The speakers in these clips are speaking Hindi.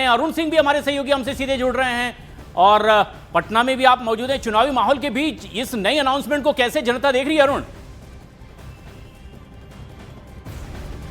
हैं। अरुण सिंह भी हमारे सहयोगी हमसे सीधे जुड़ रहे हैं और पटना में भी आप मौजूद हैं। चुनावी माहौल के बीच इस नई अनाउंसमेंट को कैसे जनता देख रही है अरुण?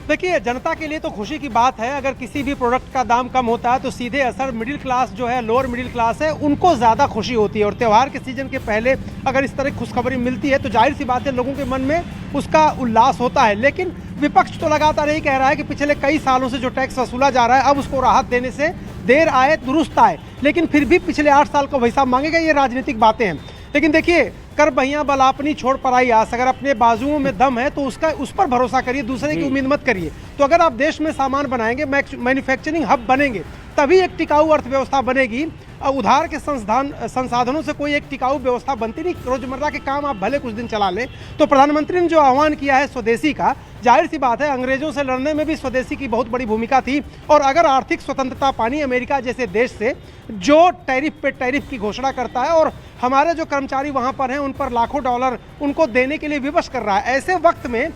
देखिए, जनता के लिए तो खुशी की बात है। अगर किसी भी प्रोडक्ट का दाम कम होता है तो सीधे असर मिडिल क्लास जो है, लोअर मिडिल क्लास है, उनको ज़्यादा खुशी होती है। और त्यौहार के सीजन के पहले अगर इस तरह की खुशखबरी मिलती है तो जाहिर सी बात है लोगों के मन में उसका उल्लास होता है। लेकिन विपक्ष तो लगातार यही कह रहा है कि पिछले कई सालों से जो टैक्स वसूला जा रहा है अब उसको राहत देने से देर आए दुरुस्त आए। लेकिन फिर भी पिछले 8 साल का हिसाब मांगेगा, ये राजनीतिक बातें हैं। लेकिन देखिए, कर बहियां बलापनी छोड़ पराई आस, अगर अपने बाजुओं में दम है तो उस पर भरोसा करिए, दूसरे की उम्मीद मत करिए। तो अगर आप देश में सामान बनाएंगे, मैन्युफैक्चरिंग हब बनेंगे, तभी एक टिकाऊ अर्थव्यवस्था बनेगी। उधार के संसाधनों से कोई एक टिकाऊ व्यवस्था बनती नहीं। रोजमर्रा के काम आप भले कुछ दिन चला लें। तो प्रधानमंत्री ने जो आह्वान किया है स्वदेशी का, जाहिर सी बात है अंग्रेजों से लड़ने में भी स्वदेशी की बहुत बड़ी भूमिका थी। और अगर आर्थिक स्वतंत्रता पानी अमेरिका जैसे देश से, जो टैरिफ पे टैरिफ की घोषणा करता है और हमारे जो कर्मचारी वहां पर हैं उन पर लाखों डॉलर उनको देने के लिए विवश कर रहा है, ऐसे वक्त में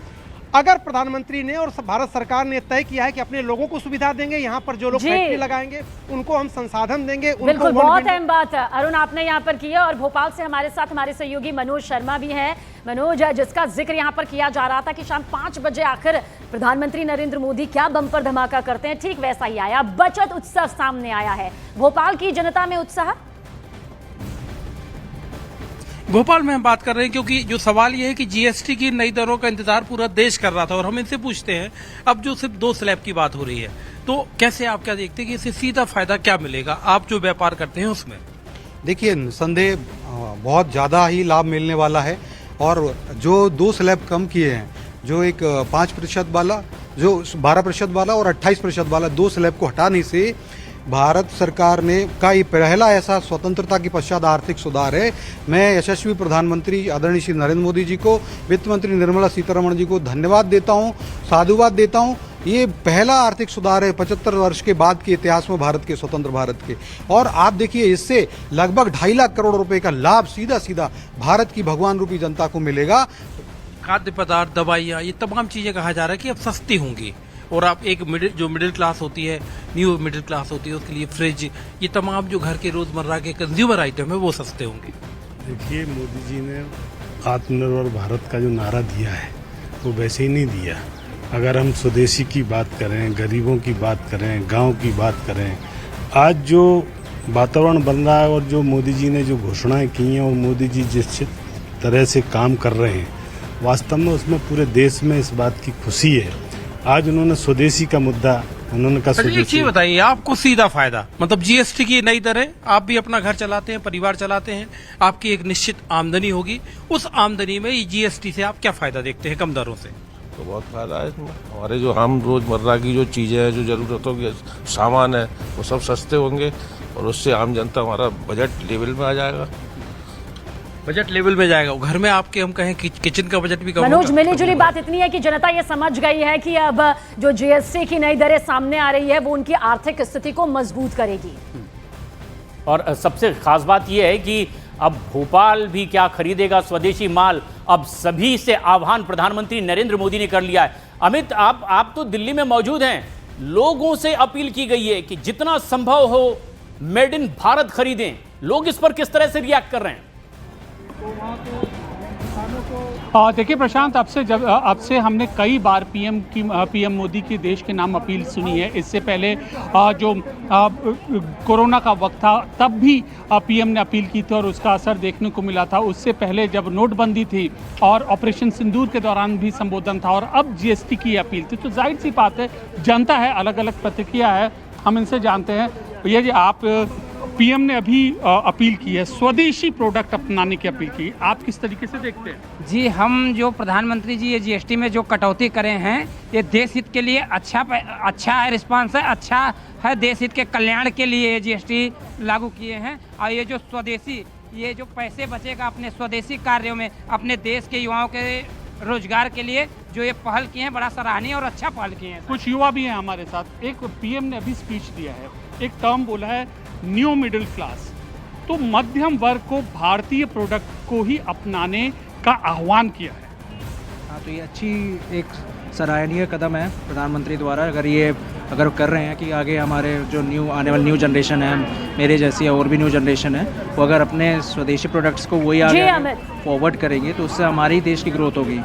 अगर प्रधानमंत्री ने और भारत सरकार ने तय किया है कि अपने लोगों को सुविधा देंगे, यहाँ पर जो लोग फैक्ट्री लगाएंगे उनको हम संसाधन देंगे, बिल्कुल, बहुत अहम बात है अरुण आपने यहाँ पर किया। और भोपाल से हमारे साथ हमारे सहयोगी मनोज शर्मा भी हैं। मनोज, जिसका जिक्र यहाँ पर किया जा रहा था कि शाम 5 बजे आखिर प्रधानमंत्री नरेंद्र मोदी क्या बम्पर धमाका करते हैं, ठीक वैसा ही आया। बचत उत्सव सामने आया है। भोपाल की जनता में उत्साह? भोपाल में हम बात कर रहे हैं क्योंकि जो सवाल ये है कि जीएसटी की नई दरों का इंतजार पूरा देश कर रहा था और हम इनसे पूछते हैं अब जो सिर्फ 2 स्लैब की बात हो रही है तो कैसे आप क्या देखते हैं कि इससे सीधा फायदा क्या मिलेगा आप जो व्यापार करते हैं उसमें? देखिए, निसंदेह बहुत ज़्यादा ही लाभ मिलने वाला है। और जो 2 स्लैब कम किए हैं, जो एक 5% वाला, जो 12% वाला और 28% वाला 2 स्लैब को हटाने से भारत सरकार ने का ये पहला ऐसा स्वतंत्रता के पश्चात आर्थिक सुधार है। मैं यशस्वी प्रधानमंत्री आदरणीय श्री नरेंद्र मोदी जी को, वित्त मंत्री निर्मला सीतारमण जी को धन्यवाद देता हूँ, साधुवाद देता हूँ। ये पहला आर्थिक सुधार है 75 वर्ष के बाद के इतिहास में भारत के, स्वतंत्र भारत के। और आप देखिए, इससे लगभग 2.5 लाख करोड़ रुपए का लाभ सीधा सीधा भारत की भगवान रूपी जनता को मिलेगा। खाद्य पदार्थ, दवाइयाँ, ये तमाम चीजें कहा जा रहा है कि अब सस्ती होंगी और आप एक मिडिल क्लास होती है, न्यू मिडिल क्लास होती है, उसके लिए फ्रिज, ये तमाम जो घर के रोजमर्रा के कंज्यूमर आइटम है वो सस्ते होंगे। देखिए, मोदी जी ने आत्मनिर्भर भारत का जो नारा दिया है वो वैसे ही नहीं दिया। अगर हम स्वदेशी की बात करें, गरीबों की बात करें, गांव की बात करें, आज जो वातावरण बन रहा है और जो मोदी जी ने जो घोषणाएं की हैं और मोदी जी जिस तरह से काम कर रहे हैं, वास्तव में उसमें पूरे देश में इस बात की खुशी है। आज उन्होंने स्वदेशी का मुद्दा, उन्होंने कहा स्वदेशी। एक चीज बताइए, आपको सीधा फायदा मतलब जीएसटी की नई दरें, आप भी अपना घर चलाते हैं, परिवार चलाते हैं, आपकी एक निश्चित आमदनी होगी, उस आमदनी में जीएसटी से आप क्या फायदा देखते हैं कम दरों से? तो बहुत फायदा है इसमें। हमारे जो आम रोजमर्रा की जो चीजें हैं, जो जरूरतों के सामान है, वो सब सस्ते होंगे और उससे आम जनता हमारा बजट लेवल में आ जाएगा। बजट लेवल में जाएगा, घर में आपके हम कहें किचन का बजट भी कम होगा। मनोज, मिली जुली बात इतनी है कि जनता ये समझ गई है कि अब जो जीएसटी की नई दरें सामने आ रही है वो उनकी आर्थिक स्थिति को मजबूत करेगी। और सबसे खास बात यह है कि अब भोपाल भी क्या खरीदेगा स्वदेशी माल, अब सभी से आह्वान प्रधानमंत्री नरेंद्र मोदी ने कर लिया है। अमित, आप तो दिल्ली में मौजूद हैं, लोगों से अपील की गई है कि जितना संभव हो मेड इन भारत खरीदें। लोग इस पर किस तरह से रिएक्ट कर रहे हैं? देखिए प्रशांत, अब से हमने कई बार पीएम मोदी की देश के नाम अपील सुनी है। इससे पहले जो कोरोना का वक्त था तब भी पीएम ने अपील की थी और उसका असर देखने को मिला था। उससे पहले जब नोटबंदी थी और ऑपरेशन सिंदूर के दौरान भी संबोधन था और अब जीएसटी की अपील थी। तो जाहिर सी बात है, जनता है, अलग अलग प्रतिक्रिया है, हम इनसे जानते हैं। भैया जी, आप पीएम ने अभी अपील की है, स्वदेशी प्रोडक्ट अपनाने की अपील की, आप किस तरीके से देखते हैं? जी, हम जो प्रधानमंत्री जी ये जीएसटी में जो कटौती करे हैं, ये देश हित के लिए अच्छा है, रिस्पांस है, अच्छा है, देश हित के कल्याण के लिए ये जीएसटी लागू किए हैं। और ये जो स्वदेशी, ये जो पैसे बचेगा अपने स्वदेशी कार्यों में, अपने देश के युवाओं के रोजगार के लिए जो ये पहल किए हैं, बड़ा सराहनीय और अच्छा पहल किए हैं। कुछ युवा भी हैं हमारे साथ। एक पीएम ने अभी स्पीच दिया है, एक टर्म बोला है न्यू मिडिल क्लास, तो मध्यम वर्ग को भारतीय प्रोडक्ट को ही अपनाने का आह्वान किया है। हाँ, तो ये अच्छी एक सराहनीय कदम है प्रधानमंत्री द्वारा। अगर ये अगर कर रहे हैं कि आगे हमारे जो आने वाली न्यू जनरेशन है, मेरे जैसी और भी न्यू जनरेशन है, वो अगर अपने स्वदेशी प्रोडक्ट्स को वही आगे फॉरवर्ड करेंगे तो उससे हमारी देश की ग्रोथ होगी,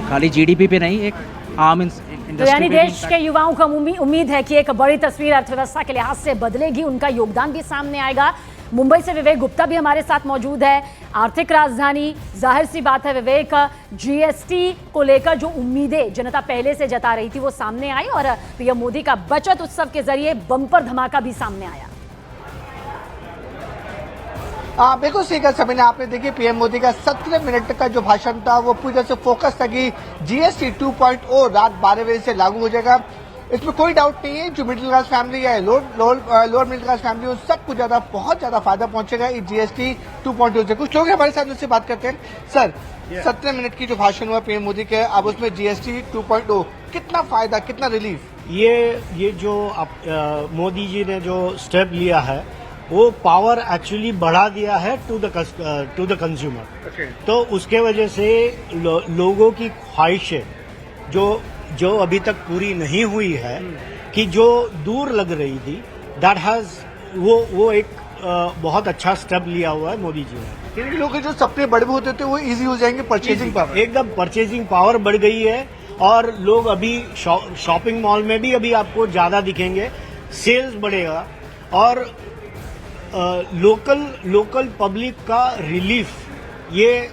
खाली जीडीपी पे नहीं, एक आम तो यानी देश के युवाओं को उम्मीद है कि एक बड़ी तस्वीर अर्थव्यवस्था के लिहाज से बदलेगी, उनका योगदान भी सामने आएगा। मुंबई से विवेक गुप्ता भी हमारे साथ मौजूद है। आर्थिक राजधानी, जाहिर सी बात है विवेक, जीएसटी को लेकर जो उम्मीदें जनता पहले से जता रही थी वो सामने आई और पीएम मोदी का बचत उत्सव के जरिए बम्पर धमाका भी सामने आया। बिल्कुल सही कहा सभी ने, आपने देखिए पीएम मोदी का 17 मिनट का जो भाषण था वो पूरी तरह से फोकस था कि जीएसटी 2.0 रात 12 बजे से लागू हो जाएगा। इसमें कोई डाउट नहीं है, जो मिडिल क्लास फैमिली है, लोअर मिडिल क्लास फैमिली, उन सबको बहुत ज्यादा फायदा पहुंचेगा इस जीएसटी 2.0 से। कुछ लोग हमारे साथ उससे बात करते हैं। सर, 17 मिनट की जो भाषण हुआ पीएम मोदी के, अब उसमें जीएसटी 2.0 कितना फायदा, कितना रिलीफ? ये जो मोदी जी ने जो स्टेप लिया है वो पावर एक्चुअली बढ़ा दिया है टू द कंज्यूमर। तो उसके वजह से लोगों की ख्वाहिशें जो अभी तक पूरी नहीं हुई है, कि जो दूर लग रही थी, दैट हैज वो एक बहुत अच्छा स्टेप लिया हुआ है मोदी जी ने। लोगों के जो सपने बड़े होते थे वो इजी हो जाएंगे, परचेजिंग पावर, एकदम परचेजिंग पावर बढ़ गई है और लोग अभी शॉपिंग मॉल में भी अभी आपको ज्यादा दिखेंगे, सेल्स बढ़ेगा और लोकल पब्लिक का रिलीफ, ये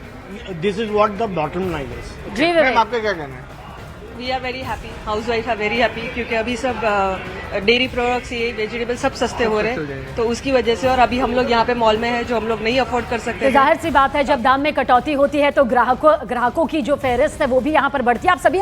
this is what the bottom line is. Ji Vivek, आपका क्या कहना है? We are very happy, housewife are very happy, क्योंकि अभी सब डेयरी प्रोडक्ट्स, ये वेजिटेबल सब सस्ते हो रहे हैं, तो उसकी वजह से। और अभी हम लोग यहाँ पे मॉल में हैं जो हम लोग नहीं अफोर्ड कर सकते। तो जाहिर सी बात है जब दाम में कटौती होती है तो ग्राहकों की जो फेहरिस्त है वो भी यहाँ पर बढ़ती है। आप सभी